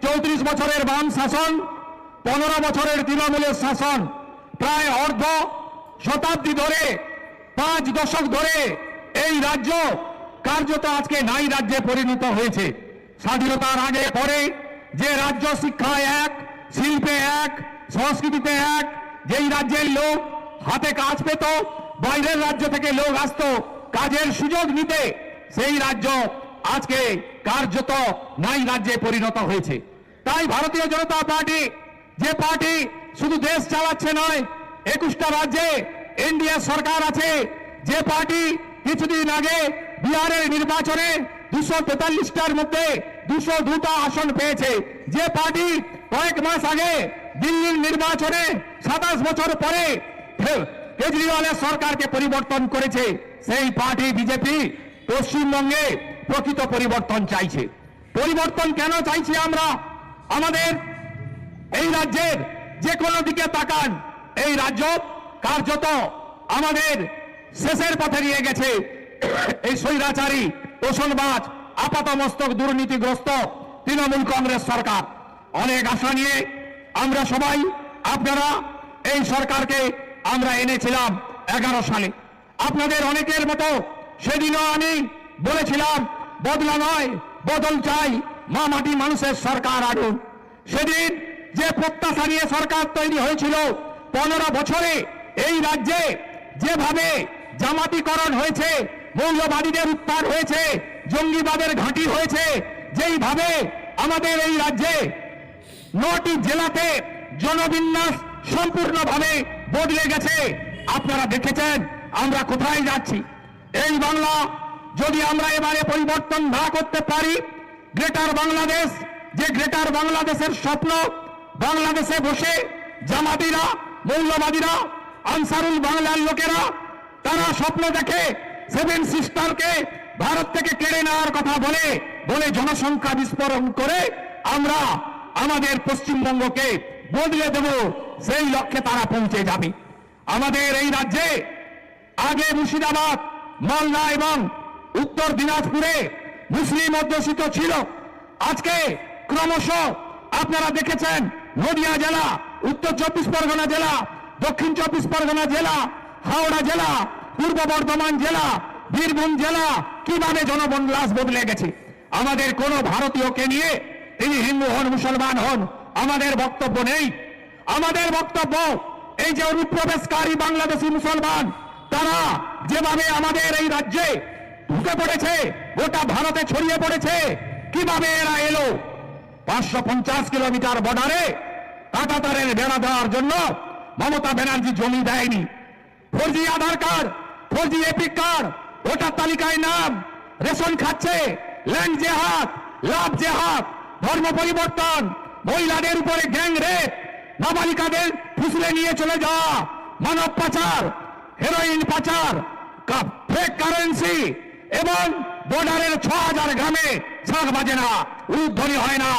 34 বছরের বাম শাসন, 15 বছরের তৃণমূলের শাসন, প্রায় অর্ধ শতাব্দী ধরে 5 দশক ধরে এই রাজ্য কার্যত আজকে নাই রাজ্যে পরিণত হয়েছে। স্বাধীনতার আগে পরে যে রাজ্য শিক্ষায় এক, শিল্পে এক, সংস্কৃতিতে এক, যেই রাজ্যের লোক হাতে কাজ পেত, বাইরের রাজ্য থেকে লোক আসতো কাজের সুযোগ নিতে, সেই রাজ্য আজকে কার্যত নাই রাজ্যে পরিণত হয়েছে। তাই ভারতীয় জনতা পার্টি, যে পার্টি শুধু দেশ চালাচ্ছে নয়, 21টা রাজ্যে এনডিএ সরকার আছে, যে পার্টি কিছুদিন আগে বিহারের নির্বাচনে 243টার মধ্যে 202টা আসন পেয়েছে, যে পার্টি কয়েক মাস আগে দিল্লির নির্বাচনে 27 বছর পরে কেজরিওয়ালের সরকারকে পরিবর্তন করেছে, সেই পার্টি বিজেপি পশ্চিমবঙ্গে প্রকৃত পরিবর্তন চাইছে। পরিবর্তন কেন চাইছি আমরা? আমাদের এই রাজ্যের যে কোনো দিকে তাকান, এই রাজ্য কার্যত আমাদের শেষের পথে নিয়ে গেছে এই স্বৈরাচারী, তোষণবাজ, আপাতমস্তক দুর্নীতিগ্রস্ত তৃণমূল কংগ্রেস সরকার। অনেক আশা নিয়ে আমরা সবাই, আপনারা এই সরকারকে আমরা এনেছিলাম 11 সালে। আপনাদের অনেকের মতো সেদিনও আমি বলেছিলাম বদলা নয় বদল চাই, মা মাটি মানুষের সরকার আনুন। সেদিন যে প্রত্যাশা নিয়ে সরকার তৈরি হয়েছিল, 15 বছরে এই রাজ্যে যেভাবে জামাতিকরণ হয়েছে, মৌলবাদীদের উত্থান হয়েছে, জঙ্গিবাদের ঘাঁটি হয়েছে, যেইভাবে আমাদের এই রাজ্যে 9টি জেলাতে জনবিন্যাস সম্পূর্ণভাবে বদলে গেছে, আপনারা দেখেছেন আমরা কোথায় যাচ্ছি। এই বাংলা যদি আমরা এবারে পরিবর্তন না করতে পারি, গ্রেটার বাংলাদেশ, যে গ্রেটার বাংলাদেশের স্বপ্ন, বাংলাদেশে বসে জামাতিরা, মৌলবাদীরা, আনসারুল বাংলার লোকেরা তারা স্বপ্ন দেখে 7 সিস্টারকে ভারত থেকে কেড়ে নেওয়ার কথা বলে বলে জনসংখ্যা বিস্ফোরণ করে আমরা আমাদের পশ্চিমবঙ্গকে বদলে দেব, সেই লক্ষ্যে তারা পৌঁছে যাবে। আমাদের এই রাজ্যে আগে মুর্শিদাবাদ, মালদা এবং উত্তর দিনাজপুরে মুসলিম অধ্যুষিত ছিল, আজকে ক্রমশ আপনারা দেখেছেন নদিয়া জেলা, উত্তর 24 পরগনা জেলা, দক্ষিণ 24 পরগনা জেলা, হাওড়া জেলা, পূর্ব বর্ধমান জেলা, বীরভূম জেলা কিভাবে জনবন্যাস বদলে গেছে। আমাদের কোন ভারতীয়কে নিয়ে তিনি হিন্দু হন, মুসলমান হন, আমাদের বক্তব্য নেই। আমাদের বক্তব্য এই যে অনুপ্রবেশকারী বাংলাদেশি মুসলমান, তারা যেভাবে আমাদের এই রাজ্যে ঢুকে পড়েছে, গোটা ভারতে ছড়িয়ে পড়েছে, কিভাবে এরা এলো 550 কিলোমিটার বর্ডারে কাঁটাতারের বেড়া দেওয়ার জন্য মমতা ব্যানার্জি জমি দেয়নি। 4G Aadhaar card, 4G EPIC card, voter তালিকায় নাম, রেশন খাচ্ছে, ল্যান্ড জেহাদ, লাভ জেহাদ, ধর্ম পরিবর্তন, মহিলাদের উপরে গ্যাং রেপ, নাবালিকাদের ফুসলে নিয়ে চলে যাওয়া, মানব পাচার, হেরোইন পাচার, ফেক কারেন্সি এবং বর্ডারের 6000 গ্রামে শাঁখ বাজে না, উলুধ্বনি হয় না,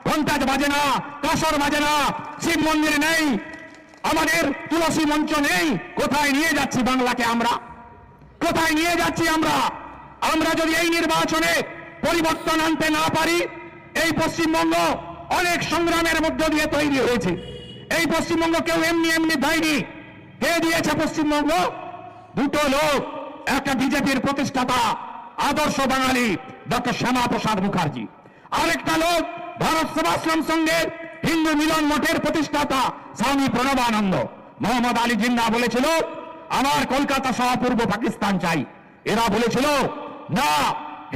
ঘণ্টাজ বাজে না, কাসর বাজে না, শিব মন্দির নেই, আমাদের তুলসী মঞ্চ নেই। কোথায় নিয়ে যাচ্ছি বাংলাকে আমরা? কোথায় নিয়ে যাচ্ছি আমরা? আমরা যদি এই নির্বাচনে পরিবর্তন আনতে না পারি, এই পশ্চিমবঙ্গ অনেক সংগ্রামের মধ্য দিয়ে তৈরি হয়েছে। এই পশ্চিমবঙ্গ কেউ এমনি এমনি দেয়নি। কে দিয়েছে পশ্চিমবঙ্গ? দুটো লোক, একটা বিজেপির প্রতিষ্ঠাতা আদর্শ বাঙালি ডক্টর শ্যামা প্রসাদ মুখার্জি, আরেকটা লোক ভারত সেবাশ্রম সংঘের হিন্দু মিলন মঠের প্রতিষ্ঠাতা স্বামী প্রণবানন্দ। মোহাম্মদ আলী জিন্নাহ বলেছিল আমার কলকাতা সহ পূর্ব পাকিস্তান চাই। এরা বলেছিল না,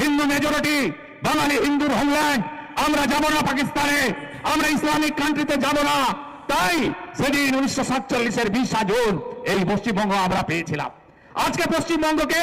হিন্দু মেজরিটি, বাঙালি হিন্দুর হোমল্যান্ড, আমরা যাব না পাকিস্তানে, আমরা ইসলামিক কান্ট্রিতে যাব না। তাই সেদিন 1947-এর 20 জুন এই পশ্চিমবঙ্গ আমরা পেয়েছিলাম। আজকে পশ্চিমবঙ্গকে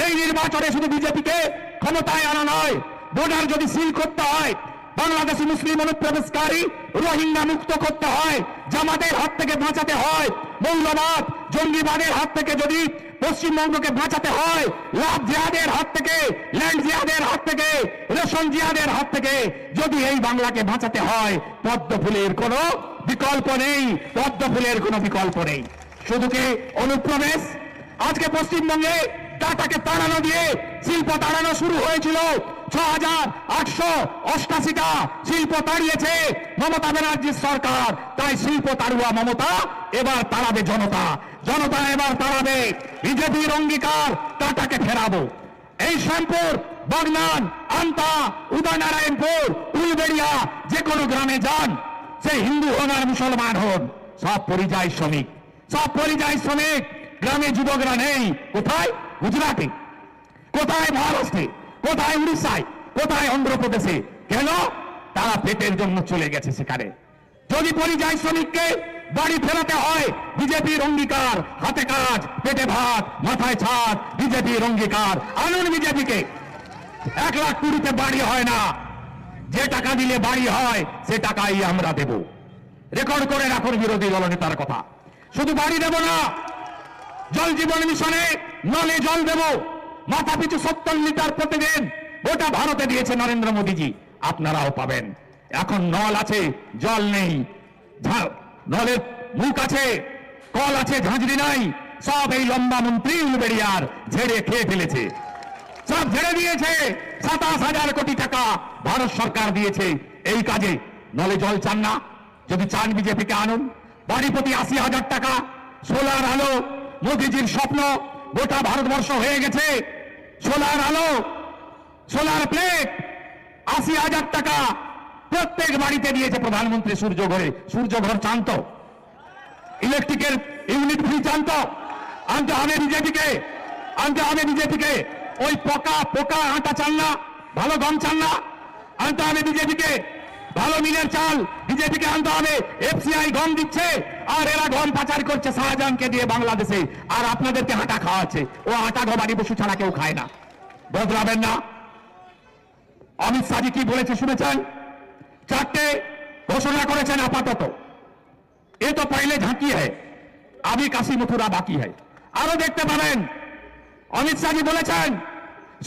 এই নির্বাচনে শুধু বিজেপিকে ক্ষমতায় আনা নয়, বর্ডার যদি সিল করতে হয়, বাংলাদেশি মুসলিম অনুপ্রবেশকারী রোহিঙ্গা মুক্ত করতে হয়, জামাতের হাত থেকে বাঁচাতে হয়, মৌলবাদ জঙ্গিবাদের হাত থেকে যদি পশ্চিমবঙ্গকে বাঁচাতে হয়, লাভ জিহাদের হাত থেকে, ল্যান্ড জিহাদের হাত থেকে, রেশন জিহাদের হাত থেকে যদি এই বাংলাকে বাঁচাতে হয়, পদ্ম ফুলের কোনো বিকল্প নেই, পদ্ম ফুলের কোনো বিকল্প নেই। শুধু কি অনুপ্রবেশ? আজকে পশ্চিমবঙ্গে টাটাকে তাড়ানো দিয়ে শিল্প তাড়ানো শুরু হয়েছিল 6,888টা শিল্প তাড়িয়েছে মমতা ব্যানার্জির সরকার। তাই শিল্প তাড়ুয়া মমতা এবার তাড়াবে জনতা, জনতা এবার তাড়াবে বিজেপির অঙ্গীকার টাটাকে ফেরাবো। এই শ্যামপুর, বাগনান, আন্তা, উদয়নারায়ণপুর, উলবেড়িয়া যে কোনো গ্রামে যান, সে হিন্দু হন আর মুসলমান হন, সব পরিযায়ী শ্রমিক, সব পরিযায়ী শ্রমিক। গ্রামে যুবকরা নেই। কোথায়? গুজরাটে, কোথায় মহারাষ্ট্রে, কোথায় উড়িষ্যায়, কোথায় অন্ধ্রপ্রদেশে। কেন? তারা পেটের জন্য চলে গেছে সেখানে। যদি পরিযায়ী শ্রমিককে বাড়ি ফেরাতে হয়, বিজেপির অঙ্গীকার, হাতে কাজ, পেটে ভাত, মাথায় ছাদ, বিজেপির অঙ্গীকার। আনুন বিজেপিকে। 1,20,000 বাড়ি হয় না, যে টাকা দিলে বাড়ি হয় সে টাকাই আমরা দেব। রেকর্ড করে রাখুন বিরোধী দলনেতার কথা। শুধু বাড়ি দেব না, জল জীবন মিশনে নলে জল দেব। মাথা পিছু 70 লিটার প্রতিদিন গোটা ভারতে দিয়েছে নরেন্দ্র মোদীজি, আপনারাও পাবেন। এখন নল আছে, জল নেই। নলের মুখ আছে, কল আছে, ঝাঁঝরি নাই। সব এই লম্বা মন্ত্রী উলবেড়িয়ার ঝেড়ে খেয়ে ফেলেছে, সব ঝেড়ে দিয়েছে। 27,000 কোটি টাকা ভারত সরকার দিয়েছে এই কাজে। নলে জল চান না? যদি চান বিজেপিকে আনুন। বাড়ি প্রতি 80,000 টাকা, সোলার আলো, মোদীজির স্বপ্ন গোটা ভারতবর্ষ হয়ে গেছে। সোলার আলো, সোলার প্লেট 80,000 টাকা প্রত্যেক বাড়িতে দিয়েছে প্রধানমন্ত্রী। সূর্যঘর চান তো? ইলেকট্রিকের ইউনিট ফ্রি চান তো? আনতে হবে বিজেপিকে, আনতে হবে বিজেপিকে। ওই পোকা আটা চান না? ভালো গম চান না? আনতে হবে বিজেপিকে। ভালো মিলের চাল বিজেপিকে আনতে হবে। এফসিআই গম দিচ্ছে আর এরা গম পাচার করছে শাহজাহানকে দিয়ে বাংলাদেশে, আর আপনাদেরকে আটা খাওয়াচ্ছে। ও আটা গবাদি পশু ছাড়া কেউ খায় না। বদলাবেন না। অমিত শাহজি কি বলেছে শুনেছেন? 4টে ঘোষণা করেছেন আপাতত। এ তো পহলে ঝাঁকি হ্যায়, আবি কাশি মথুরা বাকি হ্যায়। আরো দেখতে পাবেন। অমিত শাহজি বলেছেন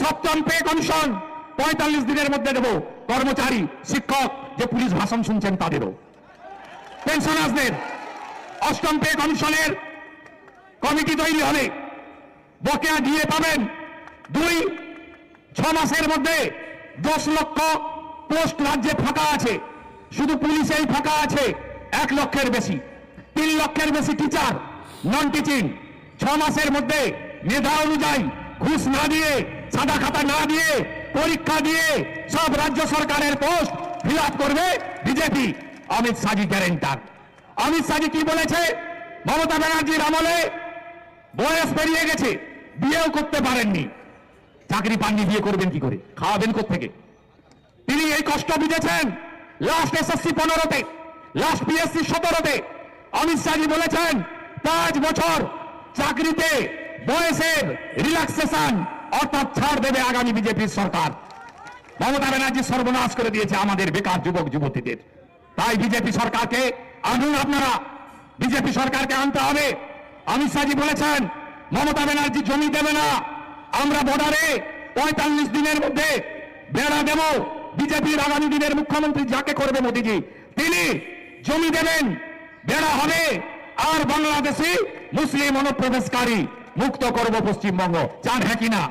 7ম পে কমিশন 45 দিনের মধ্যে দেব। কর্মচারী, শিক্ষক, যে পুলিশ ভাষণ শুনছেন তাদেরও, পেনশনারদের 8ম পে কমিশনের কমিটি তৈরি হবে। বকেয়া দিয়ে পাবেন। 6 মাসের মধ্যে 10 লক্ষ পোস্ট রাজ্যে ফাঁকা আছে, শুধু পুলিশেই ফাঁকা আছে 1 লক্ষের বেশি। 3 লক্ষের বেশি টিচার নন টিচিং। 6 মাসের মধ্যে মেধা অনুযায়ী ঘুষ না দিয়ে, সাদা খাতা না দিয়ে, পরীক্ষা দিয়ে সব রাজ্য সরকারের পোস্ট ফিল আপ করবে বিজেপি। অমিত শাহজি গ্যারেন্টার। অমিত শাহজি কি বলেছে? মমতা ব্যানার্জির আমলে বয়স পেরিয়ে গেছে, বিয়েও করতে পারেননি, চাকরি পাননি, বিয়ে করবেন কি করে, খাওয়াবেন কোত্থেকে? তিনি এই কষ্ট বুঝেছেন। লাস্ট এসএসসি 15-তে, লাস্ট পিএসসি 17-তে অমিত শাহজি বলেছেন 5 বছর চাকরিতে বয়সের রিল্যাক্সেশন অর্থাৎ ছাড় দেবে আগামী বিজেপির সরকার। মমতা ব্যানার্জি সর্বনাশ করে দিয়েছে আমাদের বেকার যুবক যুবতীদের। তাই বিজেপি সরকারকে আনুন আপনারা, বিজেপি সরকারকে আনতে হবে। অমিত শাহজি বলেছেন মমতা ব্যানার্জি জমি দেবে না, আমরা বর্ডারে 45 দিনের মধ্যে বেড়া দেব। বিজেপির আগামী দিনের মুখ্যমন্ত্রী যাকে করবে মোদীজি, তিনি জমি দেবেন, বেড়া হবে, আর বাংলাদেশি মুসলিম অনুপ্রবেশকারী মুক্ত করব পশ্চিমবঙ্গ। চান হ্যাঁ কিনা?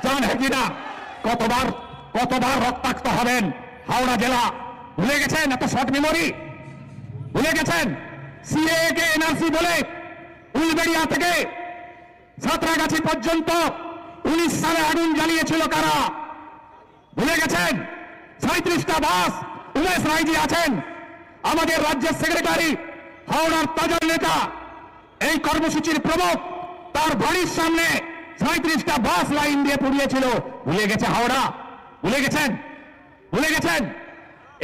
চান হ্যাঁ কিনা? কতবার রক্তাক্ত হবেন হাওড়া জেলা? ভুলে গেছেন? এত শর্ট মেমোরি ভুলে গেছেন? সিএএ কে এনআরসি বলে উলবেড়িয়া থেকে সাঁতরাগাছি পর্যন্ত 19 সালে আগুন জ্বালিয়েছিল কারা? ভুলে গেছেন? 37টা বাস। উমেশ রায়জি আছেন আমাদের রাজ্যের সেক্রেটারি, হাওড়ার তাজা নেতা, এই কর্মসূচির প্রমুখ। তার বাড়ির সামনে 37টা বাস লাইন দিয়ে পুড়িয়েছিল। ভুলে গেছে হাওড়া? ভুলে গেছেন? ভুলে গেছেন?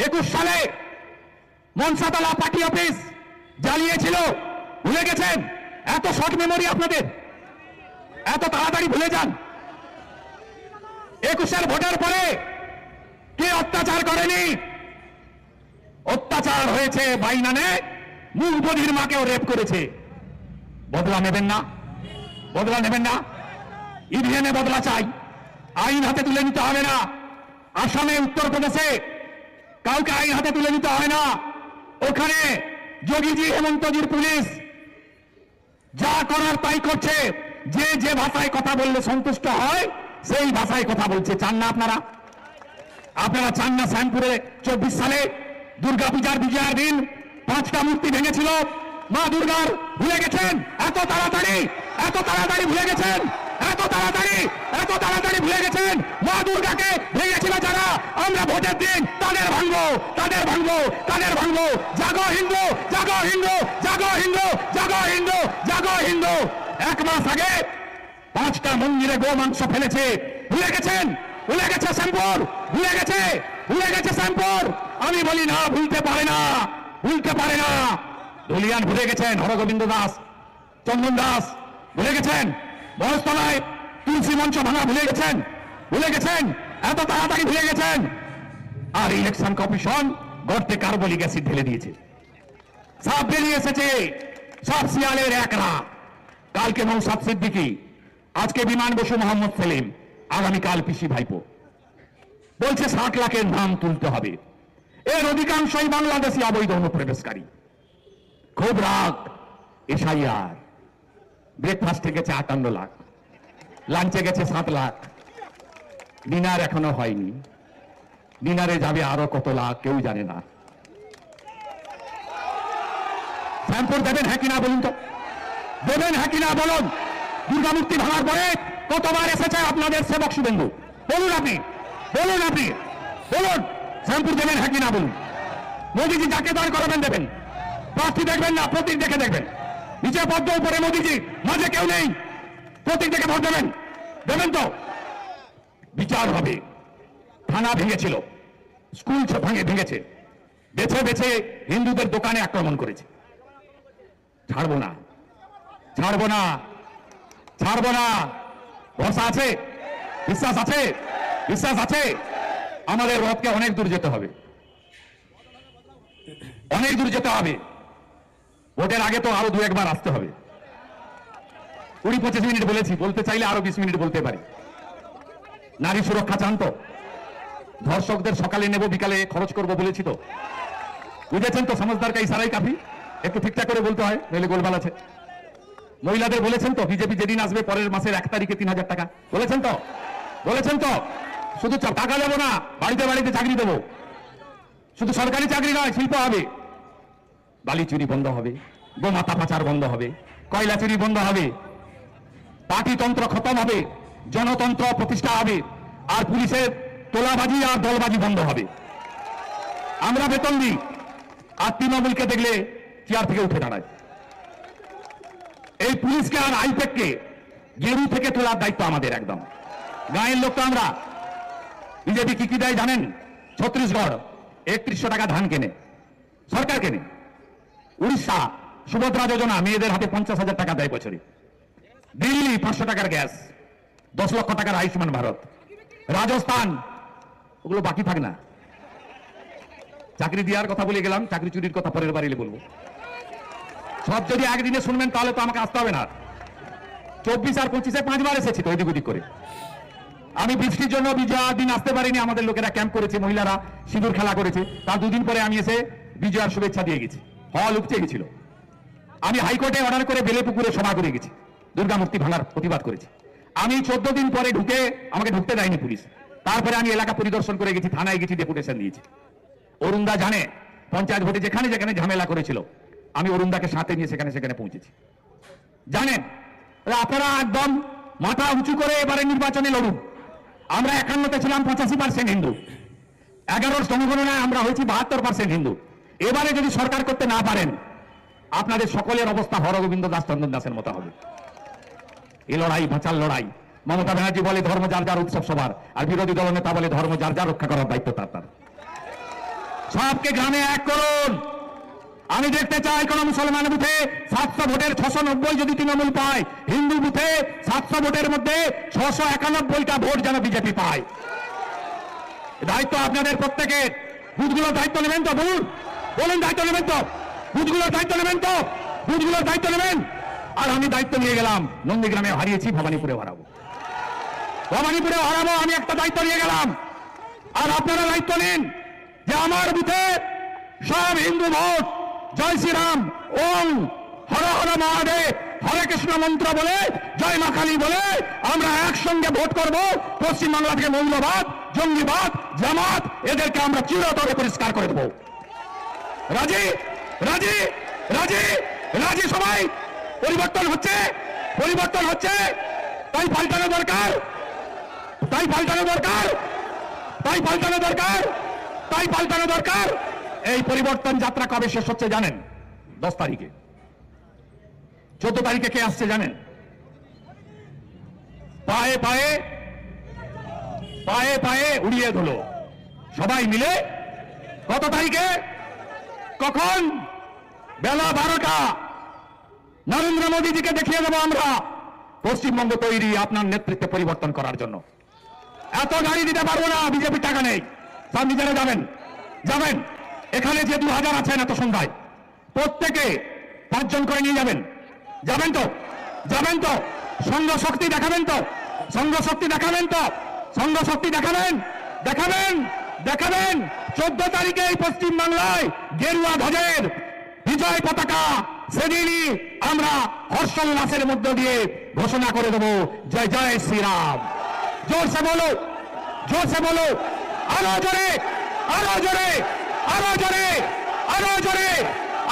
21 সালে মনসাতলা পার্টি অফিস জ্বালিয়েছিল। ভুলে গেছেন? এত শর্ট মেমোরি আপনাদের, এত তাড়াতাড়ি ভুলে যান। 21-এর ভোটের পরে কে অত্যাচার করেনি? অত্যাচার হয়েছে বাইনানে, মুখবধির মাকেও রেপ করেছে। বদলা নেবেন না? বদলা নেবেন না? ইভিএমে বদলা চাই, আইন হাতে তুলে নিতে হবে না। আসামে, উত্তরপ্রদেশে কাউকে আইন হাতে তুলে নিতে হয় না। ওখানে যোগীজি, হেমন্তজির পুলিশ যা করার তাই করছে। যে ভাষায় কথা বললে সন্তুষ্ট হয় সেই ভাষায় কথা বলছে। চান না আপনারা? আপনারা চান না শ্যামপুরে 24 সালে দুর্গাপূজার বিজয়ার দিন 5টা মূর্তি ভেঙেছিল মা দুর্গার? ভুলে গেছেন? এত তাড়াতাড়ি ভুলে গেছেন? এত তাড়াতাড়ি ভুলে গেছেন? মা দুর্গাকে ভেঙেছিল যারা, আমরা ভোটের দিন তাদের ভাঙবো। জাগো হিন্দু, জাগো হিন্দু, জাগো হিন্দু, জাগো হিন্দু, জাগো হিন্দু। 1 মাস আগে 5টা মন্দিরে গো মাংস ফেলেছে। ভুলে গেছেন? ভুলে গেছে শ্যামপুর? ভুলে গেছে শ্যামপুর? আমি বলি না, ভুলতে পারে না। ধুলিয়ান ভুলে গেছেন, হরগোবিন্দ দাস, চন্দন দাস ভুলে গেছেন, মহেশতলায় তুলসী মঞ্চ ভাঙা ভুলে গেছেন, এত তাড়াতাড়ি ভুলে গেছেন। আর ইলেকশন কমিশন গর্তে কার্বলিক অ্যাসিড ঢেলে দিয়েছে, সব বেরিয়ে এসেছে, সব শিয়ালের একরা। কালকে নৌসাদ সিদ্দিকী, আজকে বিমান বসু মোহাম্মদ সেলিম, আগামীকাল পিসি ভাইপো। বলছে 60 লাখের নাম তুলতে হবে। এর অধিকাংশই বাংলাদেশি অবৈধ অনুপ্রবেশকারী। খুব রাগ। এসআইআর ব্রেকফাস্টে গেছে 58 লাখ, লাঞ্চে গেছে 7 লাখ, ডিনার এখনো হয়নি, ডিনারে যাবে আরো কত লাখ কেউ জানে না। শ্যামপুর দেবেন হ্যাঁ কিনা বলুন তো? দেবেন হ্যাঁ কিনা বলুন? দুর্গামূর্তি ভাঙার পরে কতবার এসেছে আপনাদের সেবক শুভেন্দু? বলুন আপনি শ্যামপুর দেবেন হ্যাঁ কিনা বলুন? মোদীজি যাকে দাঁড় করাবেন দেবেন, প্রার্থী দেখবেন না, প্রতীক দেখে দেখবেন। নিচে পদ্ম, উপরে মোদীজি, মাঝে কেউ নেই, প্রতীক দেখে ভোট দেবেন তো? বিচার হবে। থানা ভেঙেছিল, স্কুল ভেঙেছে, বেছে হিন্দুদের দোকানে আক্রমণ করেছে। ছাড়বো না। ভরসা আছে, বিশ্বাস আছে। আমাদের রথকে অনেক দূর যেতে হবে। ভোটের আগে তো আরো 2-1 বার আসতে হবে। 20-25 মিনিট বলেছি, বলতে চাইলে আরো 20 মিনিট বলতে পারি। নারী সুরক্ষা চান তো? ধর্ষকদের সকালে নেব, বিকালে খরচ করবো বলেছি তো, বুঝেছেন তো? সমঝদার কা ইশারাই কাফি। একটু ঠিকঠাক করে বলতে হয়, নইলে গোলমাল আছে। মহিলাদের বলেছেন তো, বিজেপি যেদিন আসবে পরের মাসের 1 তারিখে 3000 টাকা বলেছেন তো? শুধু টাকা দেবো না, বাড়িতে চাকরি দেবো। শুধু সরকারি চাকরি নয়, শিল্প হবে। বালি চুরি বন্ধ হবে, গোমাতা পাচার বন্ধ হবে, কয়লা চুরি বন্ধ হবে, পার্টিতন্ত্র খতম হবে, জনতন্ত্র প্রতিষ্ঠা হবে, আর পুলিশের তোলাবাজি আর দলবাজি বন্ধ হবে। আমরা বেতন দিই, আর তৃণমূলকে দেখলে চেয়ার থেকে উঠে দাঁড়ায়। এই পুলিশকে আর আইপ্যাককে গেরু থেকে তোলার দায়িত্ব আমাদের একদম। গাঁয়ের লোক তো আমরা। বিজেপি কি দেয় জানেন? ছত্তিশগড় 3100 টাকা ধান কেনে, সরকার কেনে। উড়িষ্যা সুভদ্রা যোজনা, মেয়েদের হাতে 50,000 টাকা দেয় বছরে। দিল্লি 500 টাকার গ্যাস, 10 লক্ষ টাকার আয়ুষ্মান ভারত। রাজস্থান, ওগুলো বাকি থাক না। চাকরি দেওয়ার কথা বলে গেলাম, চাকরি চুরির কথা পরের বাড়িলে বলবো। সব যদি একদিনে শুনবেন তাহলে তো আমাকে আসতে হবে না। 24 আর 25-এ 5 বার এসেছি তো এদিক ওদিক করে। আমি বৃষ্টির জন্য বিজয়ার দিন আসতে পারিনি। আমাদের লোকেরা ক্যাম্প করেছে, মহিলারা সিঁদুর খেলা করেছে। তার 2 দিন পরে আমি এসে বিজয়ার শুভেচ্ছা দিয়ে গেছি। হল উপচে গেছিল। আমি হাইকোর্টে অর্ডার করে বেলেপুকুরে সভা করে গেছি, দুর্গামূর্তি ভাঙার প্রতিবাদ করেছি। আমি 14 দিন পরে আমাকে ঢুকতে দেয়নি পুলিশ। তারপরে আমি এলাকা পরিদর্শন করে গেছি, থানায় গেছি, ডেপুটেশন দিয়েছি। অরুণদা জানে পঞ্চায়েত ভোটে যেখানে ঝামেলা করেছিল, আমি অরুণদাকে সাথে নিয়ে সেখানে পৌঁছেছি। জানেন আপনারা একদম মাথা উঁচু করে এবারে নির্বাচনে লড়ুন। আমরা 51-তে ছিলাম 85% হিন্দু, 11 জনগণনায় আমরা হয়েছি 72% হিন্দু। এবারে যদি সরকার করতে না পারেন, আপনাদের সকলের অবস্থা হরগোবিন্দ দাস, চন্দন দাসের মতো হবে। এই লড়াই বাঁচার লড়াই। মমতা ব্যানার্জি বলে ধর্ম যার যার উৎসব সবার, আর বিরোধী দল নেতা বলে ধর্ম যার যার রক্ষা করার দায়িত্ব তার। সবকে গ্রামে এক করুন। আমি দেখতে চাই কোন মুসলমান বুথে 700 ভোটের 690 যদি তৃণমূল পায়, হিন্দু বুথে 700 ভোটের মধ্যে 691টা ভোট যেন বিজেপি পায়। দায়িত্ব আপনাদের প্রত্যেকের। বুথগুলোর দায়িত্ব নেবেন তো? বলুন দায়িত্ব নেবেন তো? বুথগুলোর দায়িত্ব নেবেন? আর আমি দায়িত্ব নিয়ে গেলাম, নন্দীগ্রামে হারিয়েছি, ভবানীপুরে হারাবো। আমি একটা দায়িত্ব নিয়ে গেলাম। আর আপনারা দায়িত্ব নিন যে আমার বুথে সব হিন্দু ভোট জয় শ্রীরাম, ওম হর হর মহাদেব, হরে কৃষ্ণ মন্ত্র বলে, জয় মা কালী বলে আমরা একসঙ্গে ভোট করব। পশ্চিমবাংলা থেকে মৌলবাদ জঙ্গিবাদ, জামাত, এদেরকে আমরা চিরতরে পরিষ্কার করে দেব। রাজি রাজি রাজি রাজি সবাই? পরিবর্তন হচ্ছে, পরিবর্তন হচ্ছে, তাই পাল্টানো দরকার, তাই পাল্টানো দরকার, তাই পাল্টানো দরকার, তাই পাল্টানো দরকার। এই পরিবর্তন যাত্রা কবে শেষ হচ্ছে জানেন? 10 তারিখে। 14 তারিখে কে আসছে জানেন? পায়ে পায়ে পায়ে পায়ে উড়িয়ে ধুলো সবাই মিলে। কত তারিখে? কখন? বেলা 12টা। নরেন্দ্র মোদীজিকে দেখিয়ে দেবো আমরা পশ্চিমবঙ্গ তৈরি আপনার নেতৃত্বে পরিবর্তন করার জন্য। এত গাড়ি দিতে পারবো না, বিজেপি টাকা নেই, সব নিজেরা যাবেন। যাবেন এখানে যে 2000 আছেন এত সন্ধ্যায়, প্রত্যেকে 5 জন করে নিয়ে যাবেন। যাবেন তো? যাবেন তো? সংঘ শক্তি দেখাবেন তো? সংঘ শক্তি দেখাবেন তো? সংঘ শক্তি দেখাবেন, দেখাবেন, দেখাবেন। 14 তারিখে এই পশ্চিম বাংলায় গেরুয়া ধ্বজের বিজয় পতাকা সেদিনই আমরা হর্ষোল্লাসের মধ্য দিয়ে ঘোষণা করে দেব জয় জয় শ্রীরাম। জোরসে বলো, জোরসে বলো, আরো জোরে, আরো জোরে, আরো জোরে, আরো জোরে,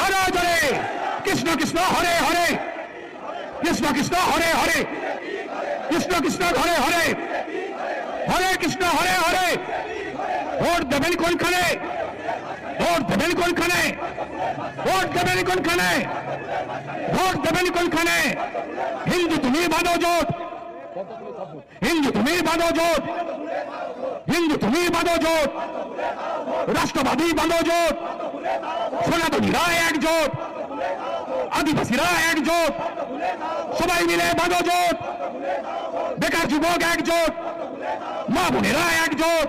আরো জোরে। কৃষ্ণ কৃষ্ণ হরে হরে, কৃষ্ণ কৃষ্ণ হরে হরে, কৃষ্ণ কৃষ্ণ হরে হরে, হরে কৃষ্ণ হরে হরে। ভোট দেবেন কোনখানে? ভোট দেবেন কোনখানে? ভোট দেবেন কোনখানে? ভোট দেবেন কোনখানে? হিন্দু তুমি বাঁধো জোট, হিন্দু তুমি বাঁধো জোট, হিন্দু তুমি বাঁধো জোট, রাষ্ট্রবাদী বাঁধো জোট, সনাতনীরা একজোট, আদিবাসীরা একজোট, সবাই মিলে বাঁধো জোট, বেকার যুবক একজোট, মা বোনেরা একজোট,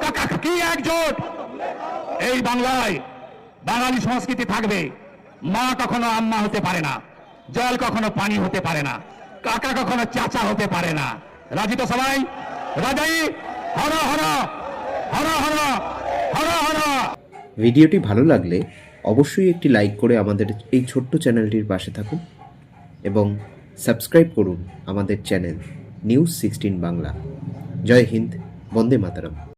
কাকা কাকি একজোট। এই বাংলায় বাঙালি সংস্কৃতি থাকবে। মা কখনো আম্মা হতে পারে না, জল কখনো পানি হতে পারে না, কাকা কখনো চাচা হতে পারে না। রাজি তো সবাই? রাজাই? হর হর হর হর হর হর। ভিডিওটি ভালো লাগলে অবশ্যই একটি লাইক করে আমাদের এই ছোট্ট চ্যানেলটির পাশে থাকুন এবং সাবস্ক্রাইব করুন আমাদের চ্যানেল নিউজ 16 বাংলা। জয় হিন্দ, বন্দে মাতরম।